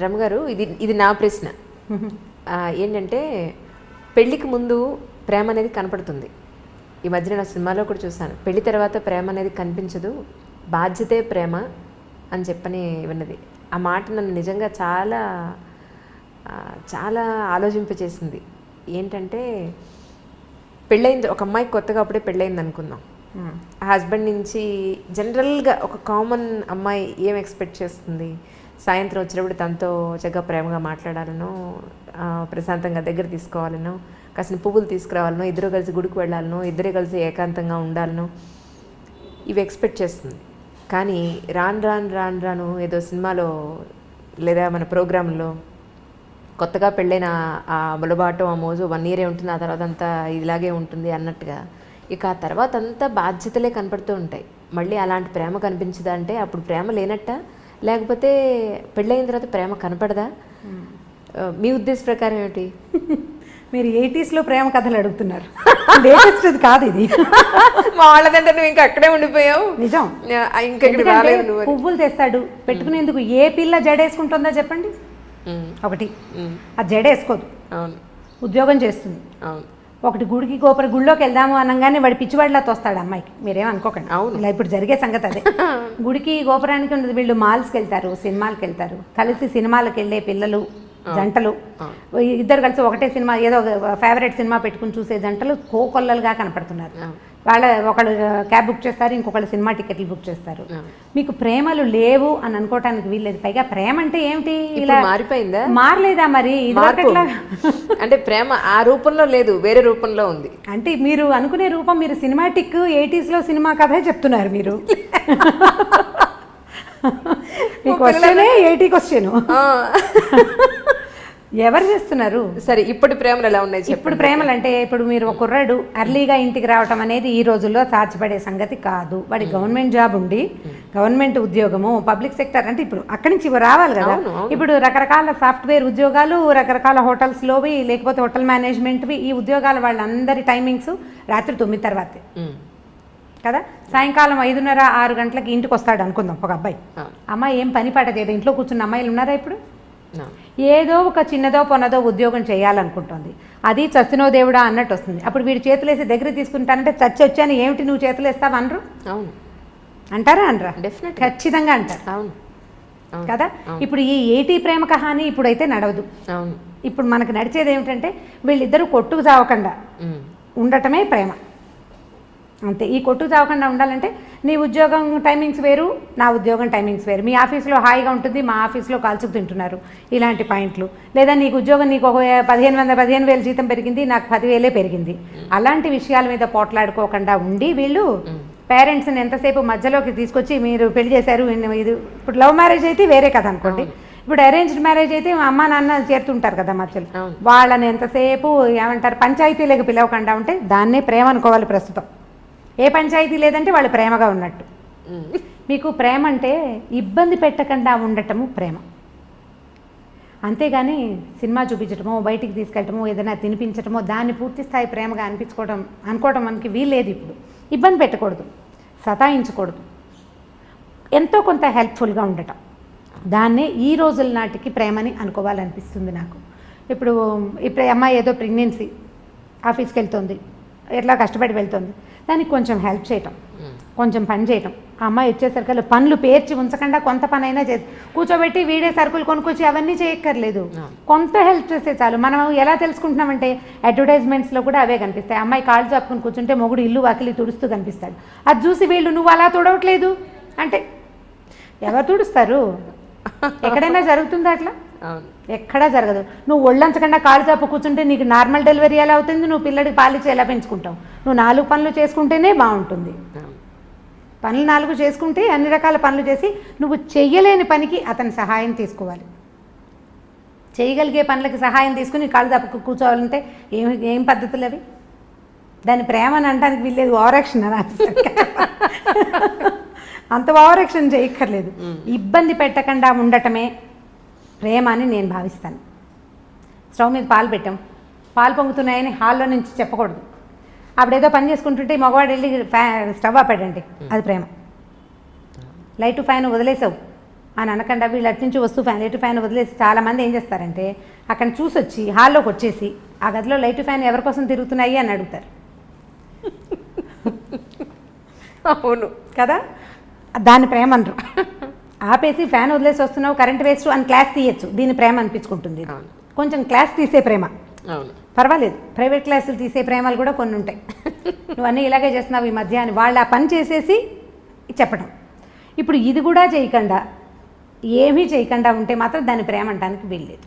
రమగారు, ఇది నా ప్రశ్న. ఏంటంటే పెళ్ళికి ముందు ప్రేమ అనేది కనపడుతుంది. ఈ మధ్యన నా సినిమాలో కూడా చూశాను, పెళ్లి తర్వాత ప్రేమ అనేది కనిపించదు, బాధ్యతే ప్రేమ అని చెప్పని విన్నది. ఆ మాట నన్ను నిజంగా చాలా చాలా ఆలోచింపచేసింది. ఏంటంటే పెళ్ళయింది, ఒక అమ్మాయికి కొత్తగా అప్పుడే పెళ్ళయింది అనుకుందాం. ఆ హస్బెండ్ నుంచి జనరల్గా ఒక కామన్ అమ్మాయి ఏం ఎక్స్పెక్ట్ చేస్తుంది? సాయంత్రం వచ్చినప్పుడు తనతో చక్కగా ప్రేమగా మాట్లాడాలనో, ప్రశాంతంగా దగ్గర తీసుకోవాలనో, కాసిన పువ్వులు తీసుకురావాలనో, ఇద్దరు కలిసి గుడికి వెళ్ళాలనో, ఇద్దరే కలిసి ఏకాంతంగా ఉండాలనో, ఇవి ఎక్స్పెక్ట్ చేస్తుంది. కానీ రాను ఏదో సినిమాలో లేదా మన ప్రోగ్రాంలో కొత్తగా పెళ్ళైన ఆ ములబాటం, ఆ మోజు 1 year ఉంటుంది, ఆ తర్వాత అంతా ఇలాగే ఉంటుంది అన్నట్టుగా ఇక ఆ తర్వాత అంతా బాధ్యతలే కనపడుతూ ఉంటాయి. మళ్ళీ అలాంటి ప్రేమ కనిపించదా అంటే అప్పుడు ప్రేమ లేనట్ట, లేకపోతే పెళ్ళైన తర్వాత ప్రేమ కనపడదా? మీ ఉద్దేశ ప్రకారం ఏమిటి? మీరు 80s ప్రేమ కథలు అడుగుతున్నారు, లేటెస్ట్ అది కాదు ఇది. మా వాళ్ళదంటే నువ్వు ఇంకా అక్కడే ఉండిపోయావు. నిజం. ఇంకా ఇక్కడ రాలేదు. పువ్వులు తెస్తాడు పెట్టుకునేందుకు, ఏ పిల్ల జడేసుకుంటుందో చెప్పండి? ఒకటి, అది జడేసుకోదు, అవును, ఉద్యోగం చేస్తుంది. అవును. ఒకటి గుడికి గుడిలోకి వెళ్దాము అనగానే వాడి పిచ్చివాడిలా తోస్తాడు అమ్మాయికి. మీరేం అనుకోకండి, ఇలా ఇప్పుడు జరిగే సంగతి అదే. గుడికి గోపురానికి ఉండదు, వీళ్ళు మాల్స్కి వెళ్తారు, సినిమాలకు వెళ్తారు, కలిసి సినిమాలకు వెళ్ళే పిల్లలు, జంటలు, ఇద్దరు కలిసి ఒకటే సినిమా, ఏదో ఫేవరెట్ సినిమా పెట్టుకుని చూసే జంటలు కోకొల్లలుగా కనపడుతున్నారు. ఒకళ్ళు క్యాబ్ బుక్ చేస్తారు, ఇంకొకళ్ళు సినిమా టికెట్లు బుక్ చేస్తారు. మీకు ప్రేమలు లేవు అని అనుకోవటానికి వీల్లేదు. పైగా ప్రేమ అంటే ఏమిటి? ఇలా మారిపోయిందా? మారలేదా మరి? అంటే ప్రేమ ఆ రూపంలో లేదు, వేరే రూపంలో ఉంది. అంటే మీరు అనుకునే రూపం, మీరు సినిమాటిక్ 80s సినిమా కథే చెప్తున్నారు మీరు. మీ క్వశ్చనే 80 క్వశ్చన్. ఎవరు చేస్తున్నారు? సరే, ఇప్పుడు ప్రేమలు ఎలా ఉన్నాయి? ఇప్పుడు ప్రేమలు అంటే, ఇప్పుడు మీరు ఒక కుర్రాడు అర్లీగా ఇంటికి రావటం అనేది ఈ రోజుల్లో సాధ్యపడే సంగతి కాదు. వాడి గవర్నమెంట్ జాబ్ ఉండి, గవర్నమెంట్ ఉద్యోగము, పబ్లిక్ సెక్టర్ అంటే ఇప్పుడు అక్కడి నుంచి రావాలి కదా. ఇప్పుడు రకరకాల సాఫ్ట్వేర్ ఉద్యోగాలు, రకరకాల హోటల్స్లోవి, లేకపోతే హోటల్ మేనేజ్మెంట్వి, ఈ ఉద్యోగాలు వాళ్ళందరి టైమింగ్స్ రాత్రి 9 తర్వాతే కదా. సాయంకాలం 5:30, 6 గంటలకి ఇంటికి వస్తాడు అనుకుందాం ఒక అబ్బాయి. అమ్మాయి ఏం పని పడలేదు, ఇంట్లో కూర్చున్న అమ్మాయిలు ఉన్నారా ఇప్పుడు? ఏదో ఒక చిన్నదో పొన్నదో ఉద్యోగం చేయాలనుకుంటుంది. అది చచ్చినో దేవుడా అన్నట్టు వస్తుంది. అప్పుడు వీడు చేతులేసి దగ్గర తీసుకుంటానంటే చచ్చి వచ్చాను, ఏమిటి నువ్వు చేతులు వేస్తావు అనరు? అవును అంటారా? అనరా? డెఫినెట్, ఖచ్చితంగా అంటారు. అవును కదా. ఇప్పుడు ఈ 80 ప్రేమ కహాని ఇప్పుడైతే నడవదు. అవును. ఇప్పుడు మనకు నడిచేది ఏమిటంటే వీళ్ళిద్దరూ కొట్టుకు చావకుండా ఉండటమే ప్రేమ, అంతే. ఈ కొట్టుకు చావకుండా ఉండాలంటే నీ ఉద్యోగం టైమింగ్స్ వేరు, నా ఉద్యోగం టైమింగ్స్ వేరు. మీ ఆఫీస్లో హాయిగా ఉంటుంది, మా ఆఫీస్లో కాల్చుకు తింటున్నారు, ఇలాంటి పాయింట్లు. లేదా నీకు ఉద్యోగం, నీకు ఒక 15,000 జీతం పెరిగింది, నాకు 10,000 పెరిగింది, అలాంటి విషయాల మీద పోట్లాడుకోకుండా ఉండి వీళ్ళు పేరెంట్స్ని ఎంతసేపు మధ్యలోకి తీసుకొచ్చి మీరు పెళ్లి చేశారు. ఇది ఇప్పుడు లవ్ మ్యారేజ్ అయితే వేరే కదా అనుకోండి. ఇప్పుడు అరేంజ్డ్ మ్యారేజ్ అయితే అమ్మ నాన్న చేరుతుంటారు కదా మధ్యలో, వాళ్ళని ఎంతసేపు ఏమంటారు పంచాయతీలకు పిలవకుండా ఉంటే దాన్నే ప్రేమ అనుకోవాలి ప్రస్తుతం. ఏ పంచాయతీ లేదంటే వాళ్ళు ప్రేమగా ఉన్నట్టు. మీకు ప్రేమ అంటే ఇబ్బంది పెట్టకుండా ఉండటము ప్రేమ, అంతేగాని సినిమా చూపించటమో, బయటికి తీసుకెళ్ళటమో, ఏదైనా తినిపించటమో దాన్ని పూర్తి స్థాయి ప్రేమగా అనుకోవడం మనకి వీల్లేదు. ఇప్పుడు ఇబ్బంది పెట్టకూడదు, సతాయించకూడదు, ఎంతో కొంత హెల్ప్ఫుల్గా ఉండటం, దాన్నే ఈ రోజుల నాటికి ప్రేమని అనుకోవాలనిపిస్తుంది నాకు. ఇప్పుడు అమ్మాయి ఏదో ప్రెగ్నెన్సీ, ఆఫీస్కి వెళ్తుంది, ఎట్లా కష్టపడి వెళ్తుంది, దానికి కొంచెం హెల్ప్ చేయటం, కొంచెం పని చేయటం. ఆ అమ్మాయి వచ్చేసరికి పనులు పేర్చి ఉంచకుండా కొంత పని అయినా చేసి కూర్చోబెట్టి వీడే సరుకులు కొనుక్కొచ్చి అవన్నీ చేయక్కర్లేదు, కొంత హెల్ప్ చేస్తే చాలు. మనం ఎలా తెలుసుకుంటున్నామంటే అడ్వర్టైజ్మెంట్స్లో కూడా అవే కనిపిస్తాయి. అమ్మాయి కాళ్ళు చాపుకుని కూర్చుంటే మొగుడు ఇల్లు వాకిలి తుడుస్తూ కనిపిస్తాడు. అది చూసి వీళ్ళు నువ్వు అలా తుడవట్లేదు అంటే ఎవరు తుడుస్తారు? ఎక్కడైనా జరుగుతుందా అట్లా? ఎక్కడా జరగదు. నువ్వు ఒళ్ళంచకుండా కాళ్ళు చాపు కూర్చుంటే నీకు నార్మల్ డెలివరీ ఎలా అవుతుంది? నువ్వు పిల్లడికి పాలిచ్చి ఎలా పెంచుకుంటావు? నువ్వు 4 పనులు చేసుకుంటేనే బాగుంటుంది. పనులు 4 చేసుకుంటే అన్ని రకాల పనులు చేసి నువ్వు చెయ్యలేని పనికి అతని సహాయం తీసుకోవాలి. చేయగలిగే పనులకి సహాయం తీసుకుని కాళ్ళు చాపు కూర్చోవాలంటే ఏం పద్ధతులు అవి? దాని ప్రేమ అని అనడానికి వీల్లేదు, ఓవరాక్షన్ అని. అంత ఓవరాక్షన్ చేయక్కర్లేదు. ఇబ్బంది పెట్టకుండా ఉండటమే ప్రేమ అని నేను భావిస్తాను. స్టవ్ మీద పాలు పెట్టాం, పాలు పొంగుతున్నాయని హాల్లో నుంచి చెప్పకూడదు. అప్పుడేదో పని చేసుకుంటుంటే మగవాడు వెళ్ళి స్టవ్ ఆపాడండి, అది ప్రేమ. లైట్ ఫ్యాన్ వదిలేసావు, అని అనకుండా వీళ్ళు అటు నుంచి వస్తూ ఫ్యాన్ లైట్ ఫ్యాన్ వదిలేసి చాలామంది ఏం చేస్తారంటే అక్కడ చూసి వచ్చి హాల్లోకి వచ్చేసి ఆ గదిలో లైట్ ఫ్యాన్ ఎవరి కోసం తిరుగుతున్నాయి అని అడుగుతారు. అవును కదా, దాన్ని ప్రేమ అనరు. ఆపేసి ఫ్యాన్ వదిలేసి వస్తున్నావు కరెంట్ వేస్ట్ అని క్లాస్ తీయచ్చు, దీని ప్రేమ అనిపించుకుంటుంది. కొంచెం క్లాస్ తీసే ప్రేమ అవును, పర్వాలేదు, ప్రైవేట్ క్లాసులు తీసే ప్రేమలు కూడా కొన్ని ఉంటాయి. నువ్వు అన్నీ ఇలాగే చేస్తున్నావు ఈ మధ్య అని వాళ్ళు ఆ పని చేసేసి చెప్పడం. ఇప్పుడు ఇది కూడా చేయకుండా ఏమీ చేయకుండా ఉంటే మాత్రం దాని ప్రేమ అనడానికి వీల్లేదు.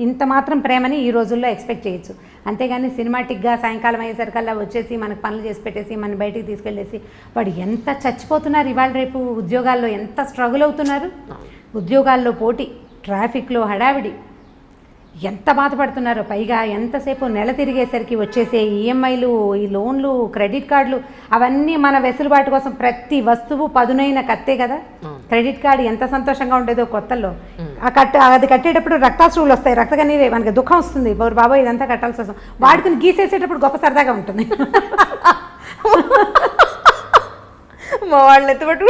ఇంత మాత్రం ప్రేమని ఈ రోజుల్లో ఎక్స్పెక్ట్ చేయొచ్చు. అంతేగాని సినిమాటిక్గా సాయంకాలం అయ్యేసరికల్లా వచ్చేసి మనకు పనులు చేసి పెట్టేసి మన బయటికి తీసుకెళ్ళేసి వాడు ఎంత చచ్చిపోతున్నారు, ఇవాళ రేపు ఉద్యోగాల్లో ఎంత స్ట్రగుల్ అవుతున్నారు, ఉద్యోగాల్లో పోటీ, ట్రాఫిక్లో హడావిడి, ఎంత బాధపడుతున్నారో. పైగా ఎంతసేపు నెల తిరిగేసరికి వచ్చేసే ఈఎంఐలు, ఈ లోన్లు, క్రెడిట్ కార్డులు, అవన్నీ మన వెసులుబాటు కోసం ప్రతి వస్తువు పదునైన కత్తే కదా. క్రెడిట్ కార్డు ఎంత సంతోషంగా ఉండేదో కొత్తల్లో, అది కట్టేటప్పుడు రక్తాశ్రువులు వస్తాయి, రక్తకన్నీరే, మనకి దుఃఖం వస్తుంది, బాబోయ్ ఇదంతా కట్టాల్సి వస్తుంది. వాడుకుని గీసేసేటప్పుడు గొప్ప సరదాగా ఉంటుంది. మా వాళ్ళని ఎత్తుపట్టు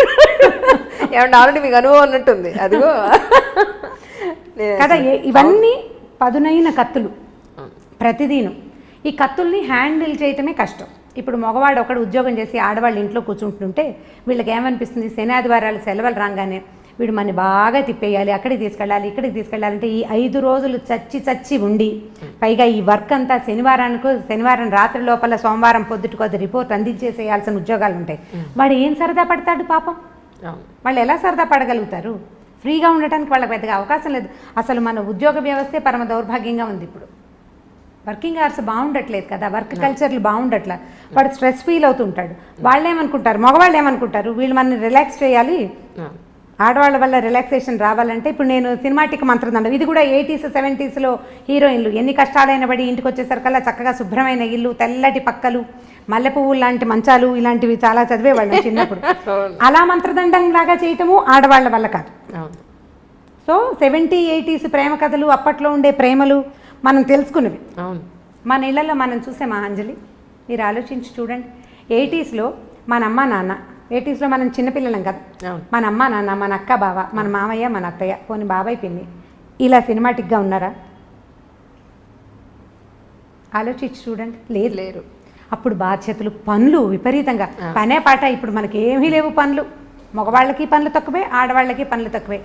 ఏమన్నా ఆల్రెడీ మీకు అనుభవం ఉన్నట్టుంది అదిగో కదా. ఇవన్నీ పదునైన కత్తులు ప్రతిదీను. ఈ కత్తుల్ని హ్యాండిల్ చేయటమే కష్టం. ఇప్పుడు మగవాడు ఒకడు ఉద్యోగం చేసి ఆడవాళ్ళు ఇంట్లో కూర్చుంటుంటే వీళ్ళకి ఏమనిపిస్తుంది, శని ఆదివారాలు సెలవులు రాగానే వీడు మన బాగా తిప్పేయాలి, అక్కడికి తీసుకెళ్ళాలి, ఇక్కడికి తీసుకెళ్ళాలంటే ఈ 5 రోజులు చచ్చి ఉండి పైగా ఈ వర్క్ అంతా శనివారం రాత్రి లోపల సోమవారం పొద్దుటికొద్ది రిపోర్ట్ అందించేసేయాల్సిన ఉద్యోగాలు ఉంటాయి. వాడు ఏం సరదా పడతాడు పాపం, వాళ్ళు ఎలా సరదా పడగలుగుతారు? ఫ్రీగా ఉండటానికి వాళ్ళకి పెద్దగా అవకాశం లేదు. అసలు మన ఉద్యోగ వ్యవస్థే పరమ దౌర్భాగ్యంగా ఉంది. ఇప్పుడు వర్కింగ్ అవర్స్ బాగుండట్లేదు కదా, వర్క్ కల్చర్లు బాగుండట్లా, వాడు స్ట్రెస్ ఫీల్ అవుతుంటాడు. వాళ్ళు ఏమనుకుంటారు, మగవాళ్ళు ఏమనుకుంటారు, వీళ్ళు మనని రిలాక్స్ చేయాలి, ఆడవాళ్ళ వల్ల రిలాక్సేషన్ రావాలంటే. ఇప్పుడు నేను సినిమాటిక్ మంత్రదండం, ఇది కూడా 80s 70sలో హీరోయిన్లు ఎన్ని కష్టాలైన పడి ఇంటికి వచ్చేసరికల్లా చక్కగా శుభ్రమైన ఇల్లు, తెల్లటి పక్కలు, మల్లె పువ్వులు లాంటి మంచాలు, ఇలాంటివి చాలా చదివేవాళ్ళం చిన్నప్పుడు. అలా మంత్రదండం లాగా చేయటము ఆడవాళ్ళ వల్ల కాదు. సో 70s 80s ప్రేమ కథలు, అప్పట్లో ఉండే ప్రేమలు మనం తెలుసుకున్నవి. మన ఇళ్లలో మనం చూసే మహాంజలి, మీరు ఆలోచించి చూడండి. 80sలో మన అమ్మ నాన్న, 80sలో మనం చిన్నపిల్లలం కదా, మన అమ్మ నాన్న, మన అక్క బావ, మన మామయ్య, మన అత్తయ్య, పోనీ బాబాయ్ పిన్ని, ఇలా సినిమాటిక్గా ఉన్నారా? ఆలోచించి చూడండి. లేరు. అప్పుడు బాధ్యతలు, పనులు విపరీతంగా, పనే పాట. ఇప్పుడు మనకి ఏమీ లేవు పనులు. మగవాళ్ళకి పనులు తక్కువే, ఆడవాళ్ళకి పనులు తక్కువే.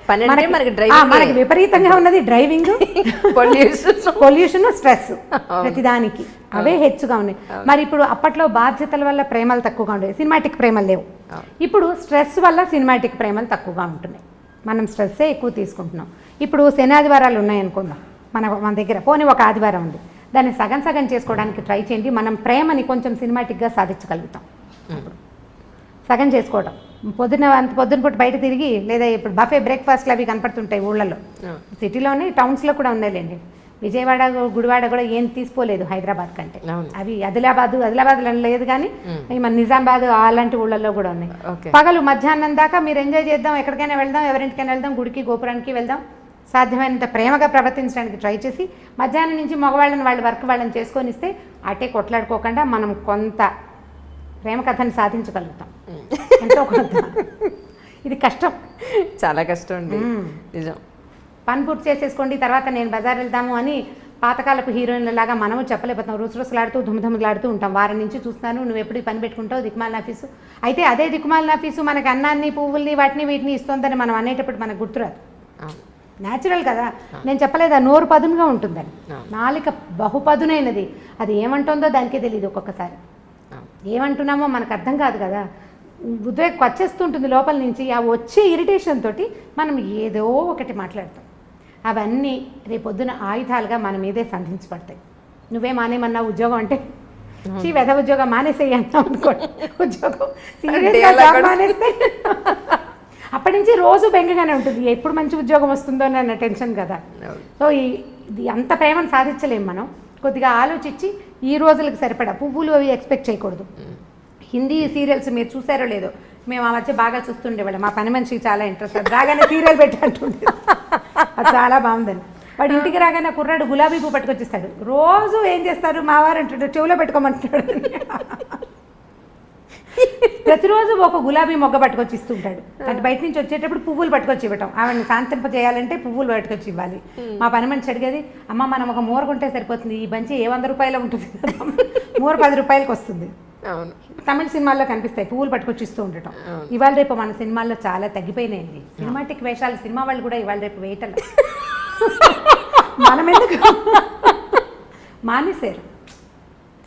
మనకి విపరీతంగా ఉన్నది డ్రైవింగ్, పొల్యూషన్, స్ట్రెస్, ప్రతిదానికి అవే హెచ్చుగా ఉన్నాయి. మరి ఇప్పుడు అప్పట్లో బాధ్యతల వల్ల ప్రేమలు తక్కువగా ఉండేవి, సినిమాటిక్ ప్రేమలు లేవు. ఇప్పుడు స్ట్రెస్ వల్ల సినిమాటిక్ ప్రేమలు తక్కువగా ఉంటున్నాయి. మనం స్ట్రెస్సే ఎక్కువ తీసుకుంటున్నాం. ఇప్పుడు శని ఆదివారాలు ఉన్నాయనుకుందాం మన దగ్గర, పోనీ ఒక ఆదివారం ఉంది, దాన్ని సగం చేసుకోవడానికి ట్రై చేయండి. మనం ప్రేమని కొంచెం సినిమాటిక్గా సాధించగలుగుతాం. సగం చేసుకోవడం, పొద్దున పూట బయట తిరిగి, లేదా ఇప్పుడు బఫే బ్రేక్ఫాస్ట్లు అవి కనపడుతుంటాయి ఊళ్ళల్లో, సిటీలోనే, టౌన్స్లో కూడా ఉన్నాయిలేండి. విజయవాడ, గుడివాడ కూడా ఏం తీసుకోలేదు హైదరాబాద్ కంటే. అవి ఆదిలాబాద్లో లేదు కానీ మన నిజామాబాద్ అలాంటి ఊళ్ళల్లో కూడా ఉన్నాయి. పగలు మధ్యాహ్నం దాకా మీరు ఎంజాయ్ చేద్దాం, ఎక్కడికైనా వెళ్దాం, ఎవరింటికైనా వెళ్దాం, గుడికి గోపురానికి వెళ్దాం, సాధ్యమైనంత ప్రేమగా ప్రవర్తించడానికి ట్రై చేసి మధ్యాహ్నం నుంచి మగవాళ్ళని వాళ్ళని చేసుకొని ఇస్తే అటే కొట్లాడుకోకుండా మనం కొంత ప్రేమ కథని సాధించగలుగుతాం. ఎంతో కొంత. ఇది కష్టం, చాలా కష్టం అండి, నిజం. పని పూర్తి చేసేసుకోండి, తర్వాత నేను బజార్ వెళ్దాము అని పాతకాలపు హీరోయిన్లలాగా మనము చెప్పలేకపోతాం. రుసరుసలాడుతూ ధుమధుమలాడుతూ ఉంటాం. వారం నుంచి చూస్తున్నాను, నువ్వు ఎప్పుడు పని పెట్టుకుంటావు, దిక్కుమాలిన ఆఫీసు. అయితే అదే దిక్కుమాలిన ఆఫీసు మనకి అన్నాన్ని, పువ్వుల్ని, వీటిని ఇస్తుందని మనం అనేటప్పుడు మనకు గుర్తురాదు. న్యాచురల్ కదా, నేను చెప్పలేదా, నోరు పదునుగా ఉంటుందని. నాలిక బహుపదునైనది, అది ఏమంటుందో దానికే తెలియదు ఒక్కొక్కసారి. ఏమంటున్నామో మనకు అర్థం కాదు కదా, ఉద్వేగం వచ్చేస్తుంటుంది లోపల నుంచి. ఆ వచ్చే ఇరిటేషన్ తోటి మనం ఏదో ఒకటి మాట్లాడతాం. అవన్నీ రేపొద్దున ఆయుధాలుగా మన మీదే సంధించబడతాయి. నువ్వే మానేమన్నా ఉద్యోగం అంటే, వెధ ఉద్యోగం మానేసేయి అంటాం అనుకోండి, ఉద్యోగం సీరియస్గా మానేస్తే అప్పటి నుంచి రోజు బెంగగానే ఉంటుంది, ఎప్పుడు మంచి ఉద్యోగం వస్తుందో అన్న టెన్షన్ కదా. సో ఇది అంత ప్రేమను సాధించలేము మనం. కొద్దిగా ఆలోచించి ఈ రోజులకు సరిపడా పువ్వులు అవి ఎక్స్పెక్ట్ చేయకూడదు. హిందీ సీరియల్స్ మీరు చూసారో లేదో, మేము ఆ మధ్య బాగా చూస్తుండేవాళ్ళం. మా పని మనిషికి చాలా ఇంట్రెస్ట్, రాగానే సీరియల్ పెట్టి అంటుండే, అది చాలా బాగుందని. వాడు ఇంటికి రాగానే కుర్రాడు గులాబీ పువ్వు పట్టుకొచ్చిస్తాడు. రోజు ఏం చేస్తారు, మా వారు అంటుంటాడు, చెవులో పెట్టుకోమంటున్నాడు. ప్రతిరోజు ఒక గులాబీ మొగ్గ పట్టుకొచ్చి ఇస్తుంటాడు. అంటే బయట నుంచి వచ్చేటప్పుడు పువ్వులు పట్టుకొచ్చి ఇవ్వటం, ఆవిడని శాంతింప చేయాలంటే పువ్వులు పట్టుకొచ్చి ఇవ్వాలి. మా పని మనిషి అడిగేది, అమ్మ మనం ఒక మూర కొంటే సరిపోతుంది, ఈ బంచి 100 రూపాయలు ఉంటుంది కదా, మూర 10 రూపాయలకి వస్తుంది. అవును, తమిళ సినిమాల్లో కనిపిస్తాయి పువ్వులు పట్టుకొచ్చి ఇస్తూ ఉండటం. ఇవాళ రేపు మన సినిమాల్లో చాలా తగ్గిపోయినాయండి సినిమాటిక్ వేషాలు. సినిమా వాళ్ళు కూడా ఇవాళ రేపు వేయటం మనం ఎందుకు మానేశారు.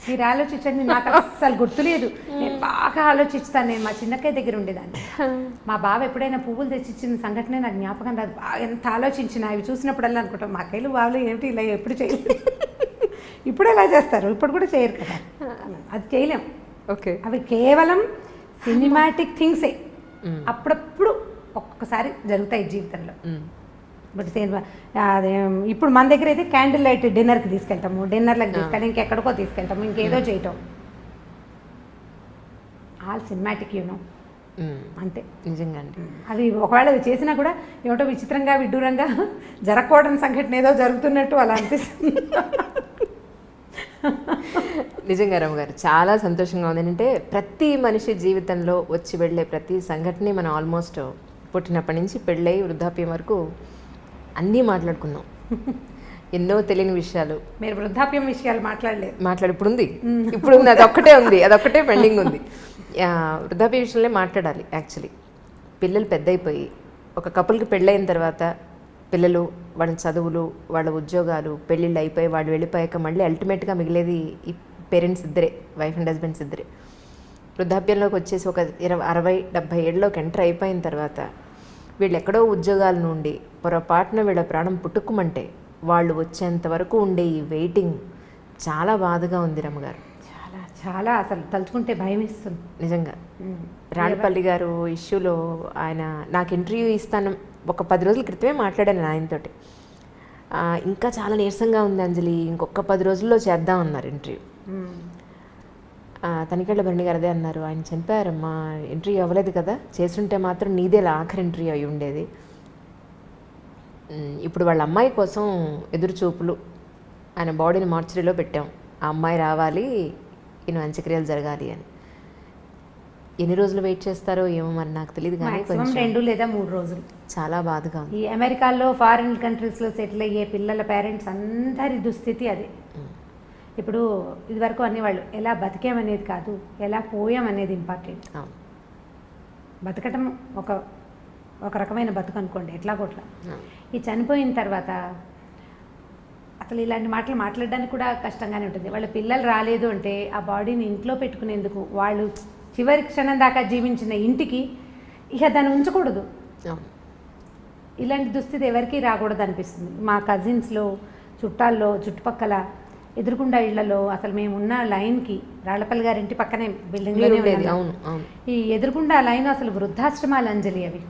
మీరు ఆలోచించండి, నాకు అస్సలు గుర్తులేదు. నేను బాగా ఆలోచిస్తాను. నేను మా చిన్నక్కయ్య దగ్గర ఉండేదాన్ని. మా బావ ఎప్పుడైనా పువ్వులు తెచ్చిచ్చిన సంఘటనే నాకు జ్ఞాపకం రాదు. బాగా ఎంత ఆలోచించిన అవి చూసినప్పుడల్లా అనుకుంటాం, మా కైలు బావలు ఏమిటి ఇలా ఎప్పుడు చేయలేదు. ఇప్పుడు ఎలా చేస్తారు, ఇప్పుడు కూడా చేయరు కదా, అది చేయలేం. ఓకే, అవి కేవలం సినిమాటిక్ థింగ్సే. అప్పుడప్పుడు ఒక్కొక్కసారి జరుగుతాయి జీవితంలో. బట్ అదే ఇప్పుడు మన దగ్గర అయితే క్యాండిల్ లైట్ డిన్నర్కి తీసుకెళ్తాము, డిన్నర్లకు తీసుకెళ్ళి ఇంకెక్కడికో తీసుకెళ్తాము, ఇంకేదో చేయటం. ఆల్ సినిమాటిక్ యూనో, అంతే. నిజంగా అండి. అవి ఒకవేళ అవి చేసినా కూడా ఏమిటో విచిత్రంగా విడ్డూరంగా జరగకూడని సంఘటన ఏదో జరుగుతున్నట్టు అలా అనిపిస్తుంది. నిజంగా రమ్మగారు చాలా సంతోషంగా ఉంది. ఏంటంటే ప్రతి మనిషి జీవితంలో వచ్చి వెళ్ళే ప్రతి సంఘటన మనం ఆల్మోస్ట్ పుట్టినప్పటి నుంచి పెళ్ళై వృద్ధాప్యం వరకు అన్నీ మాట్లాడుకున్నాం. ఎన్నో తెలియని విషయాలు. మీరు వృద్ధాప్యం విషయాలు మాట్లాడలేదు. ఇప్పుడు ఉంది, అదొక్కటే ఉంది, అదొక్కటే పెండింగ్ ఉంది. వృద్ధాప్య విషయంలో మాట్లాడాలి. యాక్చువల్లీ పిల్లలు పెద్ద అయిపోయి ఒక కపుల్కి పెళ్ళైన తర్వాత పిల్లలు, వాళ్ళ చదువులు, వాళ్ళ ఉద్యోగాలు, పెళ్ళిళ్ళు అయిపోయి వాళ్ళు వెళ్ళిపోయాక మళ్ళీ అల్టిమేట్గా మిగిలేది ఈ పేరెంట్స్ ఇద్దరే, వైఫ్ అండ్ హస్బెండ్స్ ఇద్దరే. వృద్ధాప్యంలోకి వచ్చేసి ఒక 60-70 ఏళ్ళలోకి ఎంటర్ అయిపోయిన తర్వాత వీళ్ళు ఎక్కడో ఉద్యోగాల నుండి పొరపాటున వీళ్ళ ప్రాణం పుట్టుకుమంటే వాళ్ళు వచ్చేంత వరకు ఉండే ఈ వెయిటింగ్ చాలా బాధగా ఉంది రమ్మగారు. చాలా చాలా అసలు తలుచుకుంటే భయం ఇస్తుంది నిజంగా. రాణపల్లి గారు ఇష్యూలో ఆయన నాకు ఇంటర్వ్యూ ఇస్తాను ఒక 10 రోజుల క్రితమే మాట్లాడాను ఆయనతోటి. ఇంకా చాలా నీరసంగా ఉంది అంజలి, ఇంకొక 10 రోజుల్లో చేద్దాం అన్నారు ఇంటర్వ్యూ. తనికెళ్ళ భరణి గారు అదే అన్నారు, ఆయన చనిపోయారమ్మా, ఇంటర్వ్యూ అవ్వలేదు కదా, చేస్తుంటే మాత్రం నీదే ఆఖరి ఇంటర్వ్యూ అయి ఉండేది. ఇప్పుడు వాళ్ళ అమ్మాయి కోసం ఎదురు చూపులు, ఆయన బాడీని మార్చరీలో పెట్టాం, ఆ అమ్మాయి రావాలి, ఈయన అంత్యక్రియలు జరగాలి అని. ఎన్ని రోజులు వెయిట్ చేస్తారో ఏమో మరి నాకు తెలియదు, కానీ 2 లేదా 3 రోజులు. చాలా బాధగా ఉంది. ఈ అమెరికాలో ఫారిన్ కంట్రీస్లో సెటిల్ అయ్యే పిల్లల పేరెంట్స్ అందరి దుస్థితి అదే. ఇప్పుడు ఇదివరకు అనేవాళ్ళు ఎలా బతికామనేది కాదు, ఎలా పోయామనేది ఇంపార్టెంట్. బతకటం ఒక రకమైన బతుకు అనుకోండి, ఎట్లా కొట్లా. ఈ చనిపోయిన తర్వాత అసలు ఇలాంటి మాటలు మాట్లాడడానికి కూడా కష్టంగానే ఉంటుంది. వాళ్ళ పిల్లలు రాలేదు అంటే ఆ బాడీని ఇంట్లో పెట్టుకునేందుకు, వాళ్ళు చివరి క్షణం దాకా జీవించిన ఇంటికి ఇక దాన్ని ఉంచకూడదు. ఇలాంటి దుస్థితి ఎవరికీ రాకూడదు అనిపిస్తుంది. మా కజిన్స్లో, చుట్టాల్లో, చుట్టుపక్కల ఎదురుకుండా ఇళ్లలో అసలు మేము ఉన్న లైన్కి, రాళ్లపల్లి గారి ఇంటి పక్కనే బిల్డింగ్లోనే ఉండేది. ఈ ఎదురుకుండా లైన్ అసలు వృద్ధాశ్రమాలు అంజలి. అవి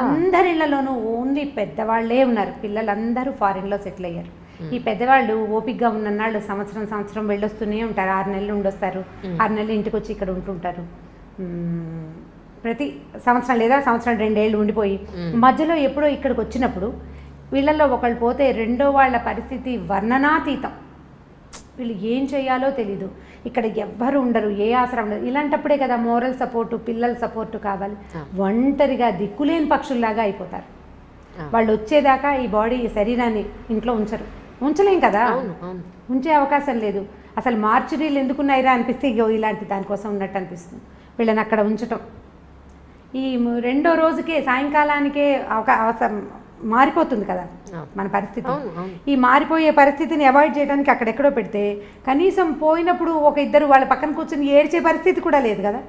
అందరి ఇళ్లలోనూ ఓన్లీ పెద్దవాళ్లే ఉన్నారు. పిల్లలందరూ ఫారిన్లో సెటిల్ అయ్యారు. ఈ పెద్దవాళ్ళు ఓపికగా ఉన్నన్నాళ్ళు సంవత్సరం వెళ్ళొస్తూనే ఉంటారు. 6 నెలలు ఉండొస్తారు, 6 నెలలు ఇంటికి వచ్చి ఇక్కడ ఉంటుంటారు. ప్రతి సంవత్సరం లేదా సంవత్సరం 2 ఏళ్ళు ఉండిపోయి మధ్యలో ఎప్పుడో ఇక్కడికి వచ్చినప్పుడు వీళ్ళల్లో ఒకళ్ళు పోతే రెండో వాళ్ళ పరిస్థితి వర్ణనాతీతం. వీళ్ళు ఏం చేయాలో తెలీదు, ఇక్కడ ఎవ్వరు ఉండరు, ఏ ఆసరా ఉండదు. ఇలాంటప్పుడే కదా మోరల్ సపోర్టు, పిల్లల సపోర్టు కావాలి. ఒంటరిగా దిక్కులేని పక్షుల్లాగా అయిపోతారు. వాళ్ళు వచ్చేదాకా ఈ బాడీ, ఈ శరీరాన్ని ఇంట్లో ఉంచలేం కదా, ఉంచే అవకాశం లేదు. అసలు మార్చురీలు ఎందుకున్నాయిరా అనిపిస్తే ఇలాంటి దానికోసం ఉన్నట్టు అనిపిస్తుంది. వీళ్ళని అక్కడ ఉంచటం, ఈ 2వ రోజుకే సాయంకాలానికే అవసరం మారిపోతుంది కదా మన పరిస్థితి. ఈ మారిపోయే పరిస్థితిని అవాయిడ్ చేయడానికి అక్కడెక్కడో పెడితే కనీసం పోయినప్పుడు ఒక ఇద్దరు వాళ్ళ పక్కన కూర్చొని ఏడ్చే పరిస్థితి కూడా లేదు కదా,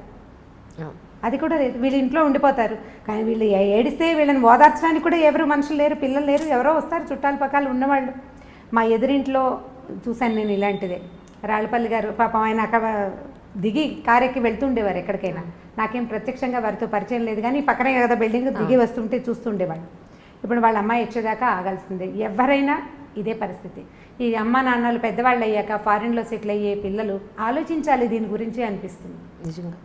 అది కూడా లేదు. వీళ్ళు ఇంట్లో ఉండిపోతారు. కానీ వీళ్ళు ఏడిస్తే వీళ్ళని ఓదార్చడానికి కూడా ఎవరు మనుషులు లేరు, పిల్లలు లేరు, ఎవరో వస్తారు చుట్టాల పక్కలు ఉన్నవాళ్ళు. మా ఎదురింట్లో చూశాను నేను ఇలాంటిదే. రాళ్లపల్లి గారు పాపం ఆయన అక్కడ దిగి కారెక్కి వెళ్తుండేవారు ఎక్కడికైనా. నాకేం ప్రత్యక్షంగా వారితో పరిచయం లేదు, కానీ పక్కనే కదా బిల్డింగ్, దిగి వస్తుంటే చూస్తుండేవాళ్ళు. ఇప్పుడు వాళ్ళ అమ్మాయి వచ్చేదాకా ఆగాల్సిందే. ఎవరైనా ఇదే పరిస్థితి. ఈ అమ్మ నాన్నలు పెద్దవాళ్ళు అయ్యాక ఫారిన్లో సెటిల్ అయ్యే పిల్లలు ఆలోచించాలి దీని గురించి అనిపిస్తుంది నిజంగా.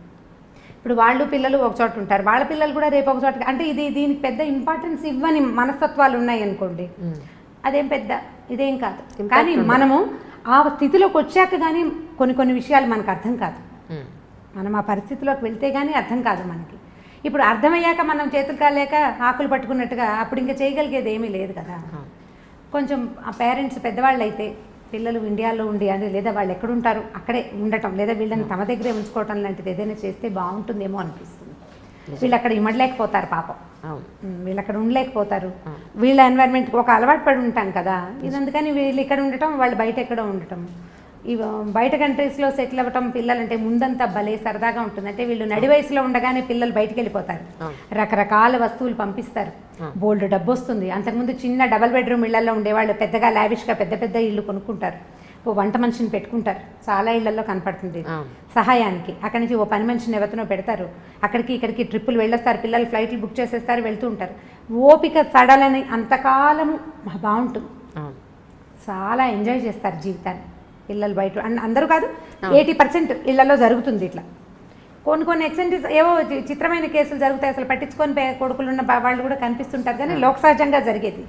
ఇప్పుడు వాళ్ళు పిల్లలు ఒక చోట ఉంటారు, వాళ్ళ పిల్లలు కూడా రేపు ఒక చోట. అంటే దీనికి పెద్ద ఇంపార్టెన్స్ ఇవ్వని మనస్తత్వాలు ఉన్నాయి అనుకోండి, అదేం పెద్ద ఇదేం కాదు. కానీ మనము ఆ స్థితిలోకి వచ్చాక కానీ కొన్ని విషయాలు మనకు అర్థం కాదు. మనం ఆ పరిస్థితిలోకి వెళ్తే కానీ అర్థం కాదు మనకి. ఇప్పుడు అర్థమయ్యాక మనం చేతులు కాలేక ఆకులు పట్టుకున్నట్టుగా అప్పుడు ఇంకా చేయగలిగేది ఏమీ లేదు కదా. కొంచెం ఆ పేరెంట్స్ పెద్దవాళ్ళు అయితే పిల్లలు ఇండియాలో ఉండి అని లేదా వాళ్ళు ఎక్కడుంటారు అక్కడే ఉండటం, లేదా వీళ్ళని తమ దగ్గరే ఉంచుకోవటం లాంటిది ఏదైనా చేస్తే బాగుంటుందేమో అనిపిస్తుంది. వీళ్ళు అక్కడ ఇమ్మడలేకపోతారు పాపం, వీళ్ళు అక్కడ ఉండలేకపోతారు. వీళ్ళ ఎన్వైర్న్మెంట్కి ఒక అలవాటు పడి ఉంటాం కదా ఇది, అందుకని వీళ్ళు ఇక్కడ ఉండటం, వాళ్ళు బయట ఎక్కడో ఉండటం. ఇవి బయట కంట్రీస్లో సెటిల్ అవ్వటం పిల్లలంటే ముందంతా భలే సరదాగా ఉంటుంది. అంటే వీళ్ళు నడి వయసులో ఉండగానే పిల్లలు బయటికి వెళ్ళిపోతారు, రకరకాల వస్తువులు పంపిస్తారు, బోల్డ్ డబ్బు వస్తుంది. అంతకుముందు చిన్న డబల్ బెడ్రూమ్ ఇళ్లలో ఉండేవాళ్ళు పెద్దగా లావిష్గా పెద్ద పెద్ద ఇళ్ళు కొనుక్కుంటారు, ఓ వంట మనిషిని పెట్టుకుంటారు, చాలా ఇళ్లలో కనపడుతుంది సహాయానికి. అక్కడి నుంచి ఓ పని మనిషిని ఎవరినో పెడతారు, అక్కడికి ఇక్కడికి ట్రిప్పులు వెళ్ళొస్తారు, పిల్లలు ఫ్లైట్లు బుక్ చేసేస్తారు, వెళ్తూ ఉంటారు. ఓపిక సడలని అంతకాలము బాగుంటుంది, చాలా ఎంజాయ్ చేస్తారు జీవితాన్ని పిల్లలు. బయట అందరూ కాదు 80% ఇళ్లలో జరుగుతుంది ఇట్లా. కొన్ని ఎక్సెంటిస్ ఏవో చిత్రమైన కేసులు జరుగుతాయి, అసలు పట్టించుకొని కొడుకులున్న వాళ్ళు కూడా కనిపిస్తుంటారు, కానీ లోక సహజంగా జరిగేది.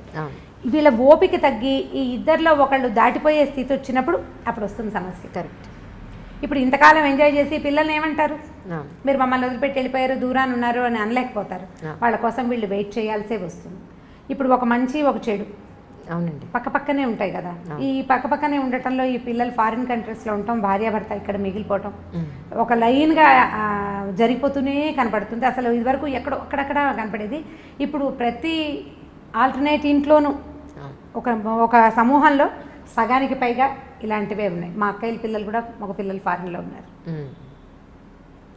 వీళ్ళ ఓపిక తగ్గి ఈ ఇద్దరిలో ఒకళ్ళు దాటిపోయే స్థితి వచ్చినప్పుడు అప్పుడు వస్తుంది సమస్య. కరెక్ట్. ఇప్పుడు ఇంతకాలం ఎంజాయ్ చేసి పిల్లల్ని ఏమంటారు, మీరు మమ్మల్ని వదిలిపెట్టి వెళ్ళిపోయారు, దూరాన్ని ఉన్నారు అని అనలేకపోతారు. వాళ్ళ కోసం వీళ్ళు వెయిట్ చేయాల్సే వస్తుంది. ఇప్పుడు ఒక మంచి ఒక చెడు అవునండి పక్కపక్కనే ఉంటాయి కదా. ఈ పక్కపక్కనే ఉండటంలో ఈ పిల్లలు ఫారిన్ కంట్రీస్లో ఉండటం, భార్యాభర్త ఇక్కడ మిగిలిపోవటం ఒక లైన్గా జరిగిపోతూనే కనపడుతుంది. అసలు ఇదివరకు ఎక్కడో అక్కడక్కడ కనపడేది, ఇప్పుడు ప్రతి ఆల్టర్నేట్ ఇంట్లోనూ ఒక సమూహంలో సగానికి పైగా ఇలాంటివే ఉన్నాయి. మా అక్కయ్యల పిల్లలు కూడా మగ పిల్లలు ఫారిన్లో ఉన్నారు.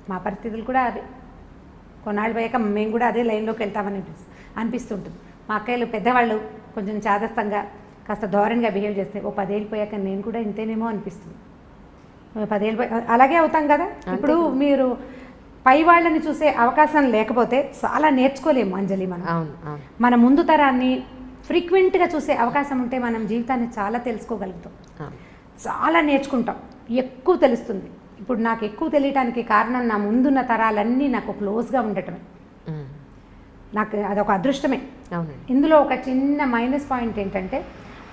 మా పరిస్థితులు కూడా అదే, కొన్నాళ్ళు పోయాక మేము కూడా అదే లైన్లోకి వెళ్తామని అనిపిస్తుంటుంది. మా అక్కయ్యలు పెద్దవాళ్ళు కొంచెం చాదస్తంగా కాస్త ధోరణిగా బిహేవ్ చేస్తే ఓ 10 ఏళ్ళు పోయాక నేను కూడా ఇంతేనేమో అనిపిస్తుంది. 10 ఏళ్ళు అలాగే అవుతాం కదా. ఇప్పుడు మీరు పై వాళ్ళని చూసే అవకాశం లేకపోతే చాలా నేర్చుకోలేము అంజలి. మన ముందు తరాన్ని ఫ్రీక్వెంట్గా చూసే అవకాశం ఉంటే మనం జీవితాన్ని చాలా తెలుసుకోగలుగుతాం, చాలా నేర్చుకుంటాం, ఎక్కువ తెలుస్తుంది. ఇప్పుడు నాకు ఎక్కువ తెలియటానికి కారణం నా ముందున్న తరాలన్నీ నాకు క్లోజ్గా ఉండటమే. నాకు అదొక అదృష్టమే. ఇందులో ఒక చిన్న మైనస్ పాయింట్ ఏంటంటే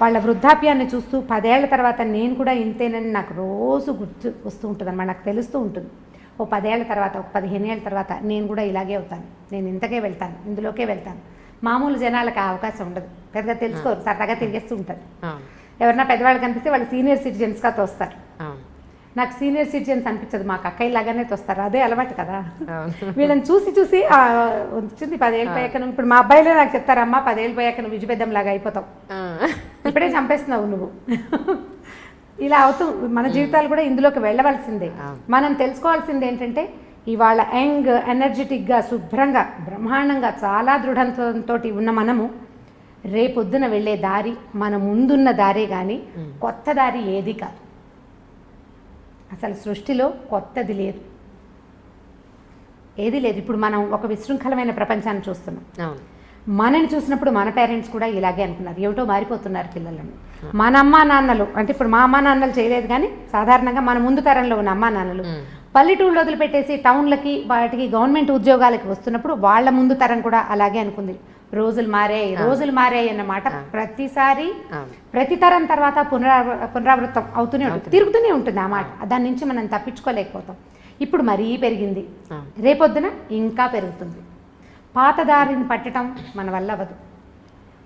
వాళ్ళ వృద్ధాప్యాన్ని చూస్తూ 10 ఏళ్ల తర్వాత నేను కూడా ఇంతేనని నాకు రోజు గుర్తు వస్తూ ఉంటుంది అన్నమాట. నాకు తెలుస్తూ ఉంటుంది, ఓ 10 ఏళ్ల తర్వాత, ఒక 15 ఏళ్ళ తర్వాత నేను కూడా ఇలాగే అవుతాను, నేను ఇంతకే వెళ్తాను, ఇందులోకే వెళ్తాను. మామూలు జనాలకు ఆ అవకాశం ఉండదు, పెద్దగా తెలుసుకోరు, సరదాగా తిరిగేస్తూ ఉంటారు. ఎవరన్నా పెద్దవాళ్ళు కనిపిస్తే వాళ్ళు సీనియర్ సిటిజన్స్గా తోస్తారు. నాకు సీనియర్ సిటిజన్స్ అనిపించదు, మాకు అక్కయ్యలాగానే తోస్తారు, అదే అలవాటు కదా. వీళ్ళని చూసి చూసి వచ్చింది 10 ఏళ్ళు పోయాక. ఇప్పుడు మా అబ్బాయిలే నాకు చెప్తారు, అమ్మ 10 ఏళ్ళు పోయాక నువ్వు విజయపెద్దంలాగా అయిపోతావు, ఇప్పుడే చంపేస్తున్నావు నువ్వు. ఇలా అవుతూ మన జీవితాలు కూడా ఇందులోకి వెళ్ళవలసిందే. మనం తెలుసుకోవాల్సింది ఏంటంటే ఇవాళ యంగ్, ఎనర్జెటిక్గా, శుభ్రంగా, బ్రహ్మాండంగా, చాలా దృఢంతో ఉన్న మనము రేపొద్దున వెళ్ళే దారి మన ముందున్న దారే కానీ కొత్త దారి ఏది కాదు. అసలు సృష్టిలో కొత్తది లేదు, ఏది లేదు. ఇప్పుడు మనం ఒక విశృంఖలమైన ప్రపంచాన్ని చూస్తున్నాం. మనని చూసినప్పుడు మన పేరెంట్స్ కూడా ఇలాగే అనుకున్నారు, ఏమిటో మారిపోతున్నారు పిల్లలను. మన అమ్మా నాన్నలు అంటే ఇప్పుడు మా అమ్మా నాన్నలు చేయలేదు, కానీ సాధారణంగా మన ముందు తరంలో ఉన్న అమ్మా నాన్నలు పల్లెటూళ్ళు వదిలిపెట్టేసి టౌన్లకి వాటికి గవర్నమెంట్ ఉద్యోగాలకి వస్తున్నప్పుడు వాళ్ళ ముందు తరం కూడా అలాగే అనుకుంది. రోజులు మారాయి అన్నమాట ప్రతిసారి ప్రతి తరం తర్వాత పునరావృతం అవుతూనే ఉంటుంది, తిరుగుతూనే ఉంటుంది ఆ మాట. దాని నుంచి మనం తప్పించుకోలేకపోతాం. ఇప్పుడు మరీ పెరిగింది, రేపొద్దున ఇంకా పెరుగుతుంది. పాతదారిని పట్టడం మన వల్ల అవ్వదు,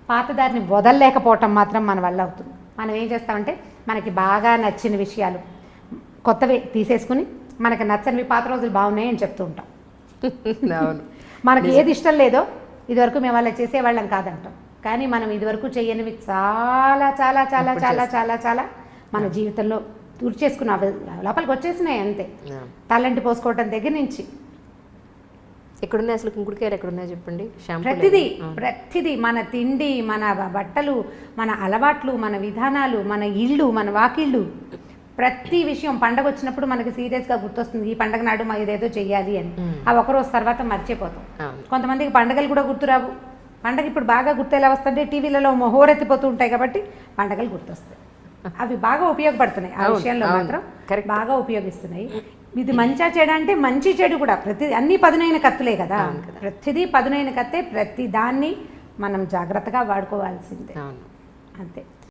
పాతదారిని వదలలేకపోవటం మాత్రం మన వల్ల అవుతుంది. మనం ఏం చేస్తామంటే మనకి బాగా నచ్చిన విషయాలు కొత్తవి తీసేసుకుని మనకు నచ్చనివి పాత రోజులు బాగున్నాయి అని చెప్తూ ఉంటాం. మనకి ఏది ఇష్టం లేదో ఇదివరకు మేము అలా చేసేవాళ్ళం కాదంటాం, కానీ మనం ఇదివరకు చేయనివి చాలా చాలా చాలా చాలా చాలా చాలా మన జీవితంలో తుడిచేసుకున్న లోపలికి వచ్చేసినాయి అంతే. తలంటి పోసుకోవటం దగ్గర నుంచి ఎక్కడున్నాయి అసలు కుంకుడుకాయలు ఎక్కడున్నాయి చెప్పండి. ప్రతిదీ మన తిండి, మన బట్టలు, మన అలవాట్లు, మన విధానాలు, మన ఇళ్ళు, మన వాకిళ్ళు, ప్రతి విషయం పండగ వచ్చినప్పుడు మనకి సీరియస్గా గుర్తొస్తుంది, ఈ పండగ నాడు మా ఇదేదో చెయ్యాలి అని. ఆ ఒకరోజు తర్వాత మర్చిపోతాం. కొంతమందికి పండగలు కూడా గుర్తురావు. పండగ ఇప్పుడు బాగా గుర్తు ఎలా వస్తుంటే టీవీలలో హోరెత్తిపోతూ ఉంటాయి కాబట్టి పండగలు గుర్తొస్తాయి. అవి బాగా ఉపయోగపడుతున్నాయి, ఆ విషయంలో మాత్రం బాగా ఉపయోగిస్తున్నాయి. ఇది మంచిగా చెడు అంటే మంచి చెడు కూడా ప్రతి అన్ని పదునైన కత్తులే కదా, ప్రతిదీ పదునైన కత్తే. ప్రతి దాన్ని మనం జాగ్రత్తగా వాడుకోవాల్సిందే అంతే.